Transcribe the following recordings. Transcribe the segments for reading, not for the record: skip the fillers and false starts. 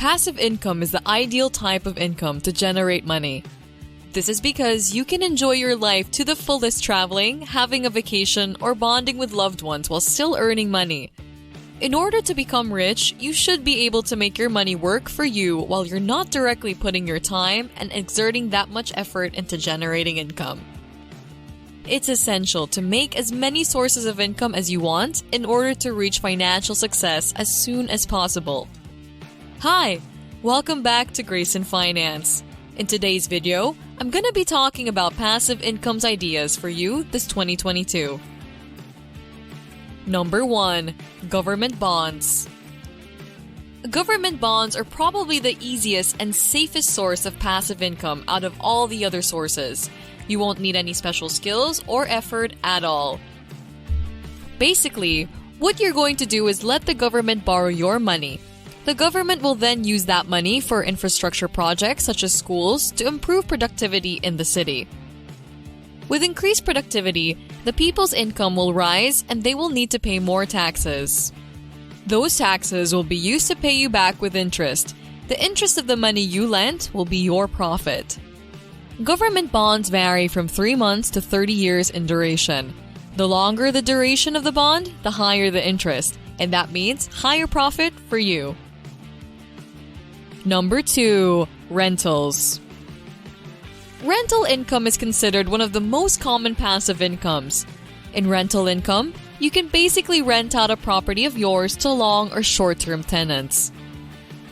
Passive income is the ideal type of income to generate money. This is because you can enjoy your life to the fullest traveling, having a vacation, or bonding with loved ones while still earning money. In order to become rich, you should be able to make your money work for you while you're not directly putting your time and exerting that much effort into generating income. It's essential to make as many sources of income as you want in order to reach financial success as soon as possible. Hi! Welcome back to Grayson Finance. In today's video, I'm going to be talking about passive income's ideas for you this 2022. Number 1. Government bonds. Government bonds are probably the easiest and safest source of passive income out of all the other sources. You won't need any special skills or effort at all. Basically, what you're going to do is let the government borrow your money. The government will then use that money for infrastructure projects such as schools to improve productivity in the city. With increased productivity, the people's income will rise and they will need to pay more taxes. Those taxes will be used to pay you back with interest. The interest of the money you lent will be your profit. Government bonds vary from 3 months to 30 years in duration. The longer the duration of the bond, the higher the interest, and that means higher profit for you. Number 2. Rentals. Rental income is considered one of the most common passive incomes. In rental income, you can basically rent out a property of yours to long or short-term tenants.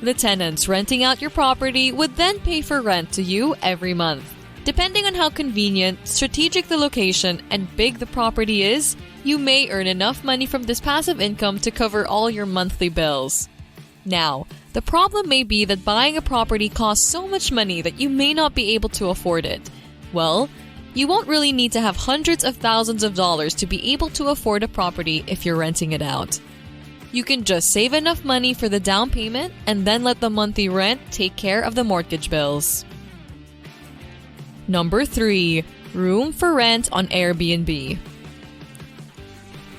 The tenants renting out your property would then pay for rent to you every month. Depending on how convenient, strategic the location, and big the property is, you may earn enough money from this passive income to cover all your monthly bills. Now, the problem may be that buying a property costs so much money that you may not be able to afford it. Well, you won't really need to have hundreds of thousands of dollars to be able to afford a property if you're renting it out. You can just save enough money for the down payment and then let the monthly rent take care of the mortgage bills. Number 3. Room for rent on Airbnb.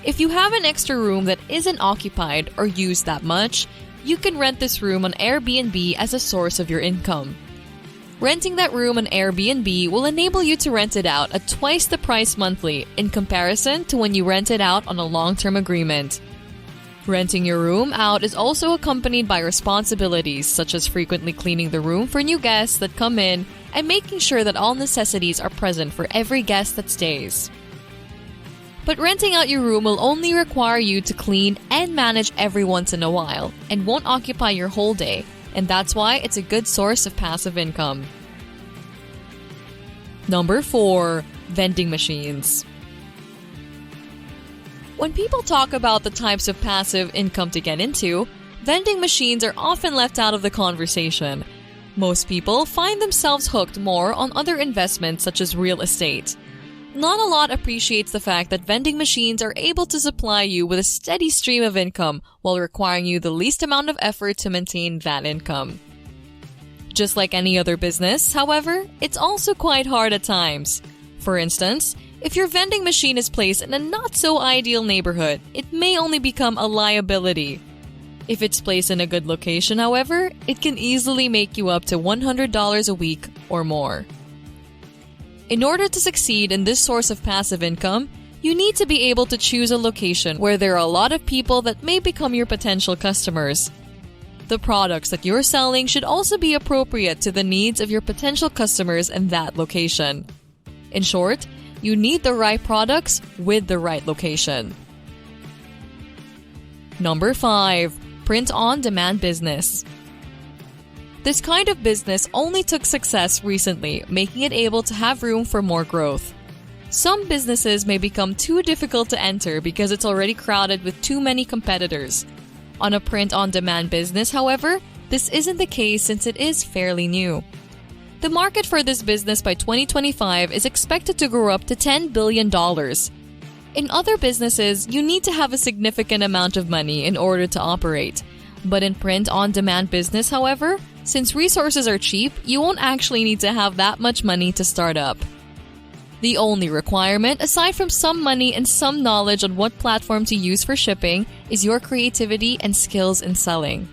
If you have an extra room that isn't occupied or used that much, you can rent this room on Airbnb as a source of your income. Renting that room on Airbnb will enable you to rent it out at twice the price monthly in comparison to when you rent it out on a long-term agreement. Renting your room out is also accompanied by responsibilities such as frequently cleaning the room for new guests that come in and making sure that all necessities are present for every guest that stays. But renting out your room will only require you to clean and manage every once in a while and won't occupy your whole day, and that's why it's a good source of passive income. Number 4. Vending machines. When people talk about the types of passive income to get into, vending machines are often left out of the conversation. Most people find themselves hooked more on other investments such as real estate. Not a lot appreciates the fact that vending machines are able to supply you with a steady stream of income while requiring you the least amount of effort to maintain that income. Just like any other business, however, it's also quite hard at times. For instance, if your vending machine is placed in a not-so-ideal neighborhood, it may only become a liability. If it's placed in a good location, however, it can easily make you up to $100 a week or more. In order to succeed in this source of passive income, you need to be able to choose a location where there are a lot of people that may become your potential customers. The products that you're selling should also be appropriate to the needs of your potential customers in that location. In short, you need the right products with the right location. Number 5. Print-on-demand business. This kind of business only took success recently, making it able to have room for more growth. Some businesses may become too difficult to enter because it's already crowded with too many competitors. On a print-on-demand business, however, this isn't the case since it is fairly new. The market for this business by 2025 is expected to grow up to $10 billion. In other businesses, you need to have a significant amount of money in order to operate. But in print-on-demand business, however, since resources are cheap, you won't actually need to have that much money to start up. The only requirement, aside from some money and some knowledge on what platform to use for shipping, is your creativity and skills in selling.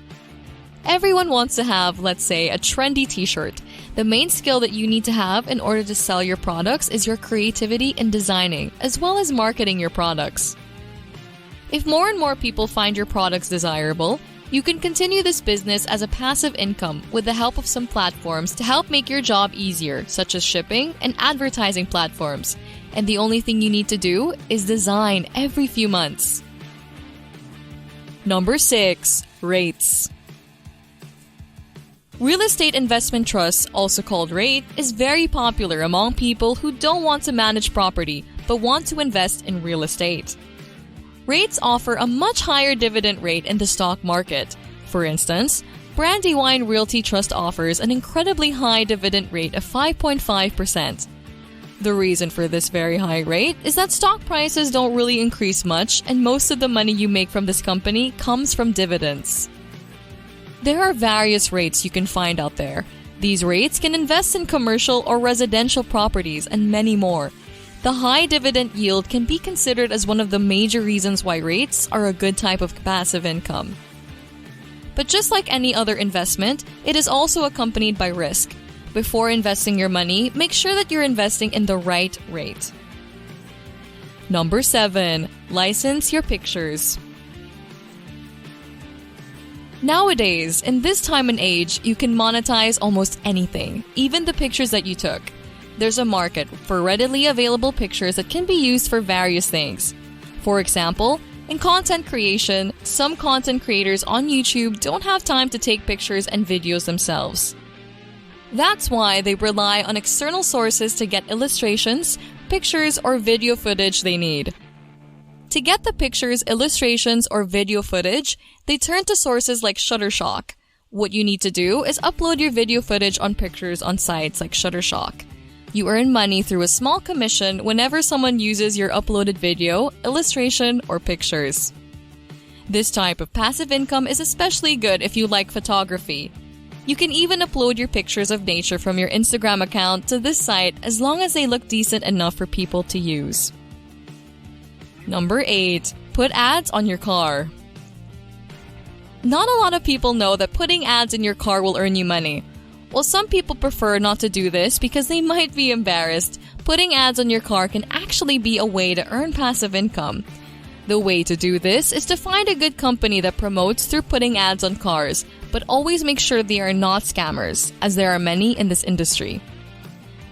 Everyone wants to have, let's say, a trendy t-shirt. The main skill that you need to have in order to sell your products is your creativity in designing, as well as marketing your products. If more and more people find your products desirable, you can continue this business as a passive income with the help of some platforms to help make your job easier, such as shipping and advertising platforms. And the only thing you need to do is design every few months. Number 6. Rates. Real estate investment trusts, also called REIT, is very popular among people who don't want to manage property but want to invest in real estate. REITs offer a much higher dividend rate in the stock market. For instance, Brandywine Realty Trust offers an incredibly high dividend rate of 5.5%. The reason for this very high rate is that stock prices don't really increase much, and most of the money you make from this company comes from dividends. There are various rates you can find out there. These rates can invest in commercial or residential properties and many more. The high dividend yield can be considered as one of the major reasons why rates are a good type of passive income. But just like any other investment, it is also accompanied by risk. Before investing your money, make sure that you're investing in the right rate. Number 7. License your pictures. Nowadays, in this time and age, you can monetize almost anything, even the pictures that you took. There's a market for readily available pictures that can be used for various things. For example, in content creation, some content creators on YouTube don't have time to take pictures and videos themselves. That's why they rely on external sources to get illustrations, pictures, or video footage they need. To get the pictures, illustrations, or video footage, they turn to sources like Shutterstock. What you need to do is upload your video footage on pictures on sites like Shutterstock. You earn money through a small commission whenever someone uses your uploaded video, illustration, or pictures. This type of passive income is especially good if you like photography. You can even upload your pictures of nature from your Instagram account to this site as long as they look decent enough for people to use. Number 8. Put ads on your car. Not a lot of people know that putting ads in your car will earn you money. While some people prefer not to do this because they might be embarrassed, putting ads on your car can actually be a way to earn passive income. The way to do this is to find a good company that promotes through putting ads on cars, but always make sure they are not scammers, as there are many in this industry.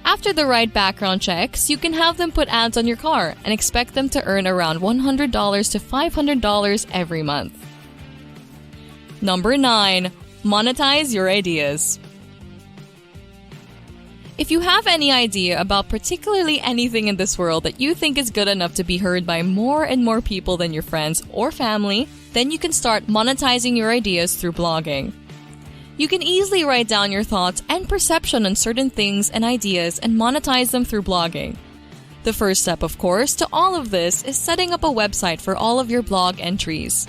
After the right background checks, you can have them put ads on your car and expect them to earn around $100 to $500 every month. Number 9. Monetize your ideas. If you have any idea about particularly anything in this world that you think is good enough to be heard by more and more people than your friends or family, then you can start monetizing your ideas through blogging. You can easily write down your thoughts and perception on certain things and ideas and monetize them through blogging. The first step, of course, to all of this is setting up a website for all of your blog entries.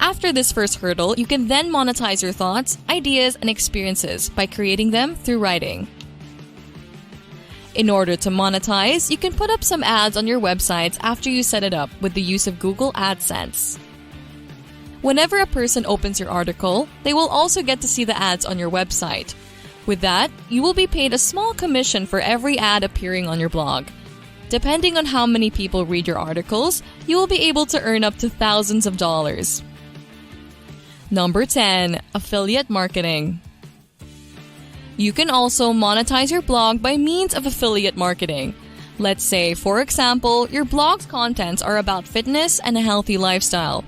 After this first hurdle, you can then monetize your thoughts, ideas, and experiences by creating them through writing. In order to monetize, you can put up some ads on your websites after you set it up with the use of Google AdSense. Whenever a person opens your article, they will also get to see the ads on your website. With that, you will be paid a small commission for every ad appearing on your blog. Depending on how many people read your articles, you will be able to earn up to thousands of dollars. Number 10. Affiliate marketing. You can also monetize your blog by means of affiliate marketing. Let's say, for example, your blog's contents are about fitness and a healthy lifestyle.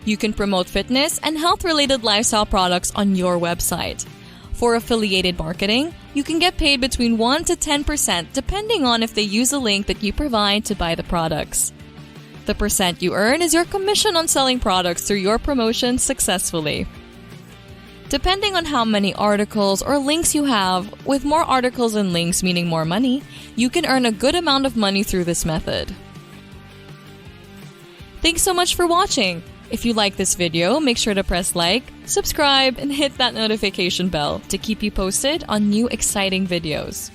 You can promote fitness and health-related lifestyle products on your website. For affiliated marketing, you can get paid between 1 to 10% depending on if they use a link that you provide to buy the products. The percent you earn is your commission on selling products through your promotion successfully. Depending on how many articles or links you have, with more articles and links meaning more money, you can earn a good amount of money through this method. Thanks so much for watching! If you like this video, make sure to press like, subscribe, and hit that notification bell to keep you posted on new exciting videos.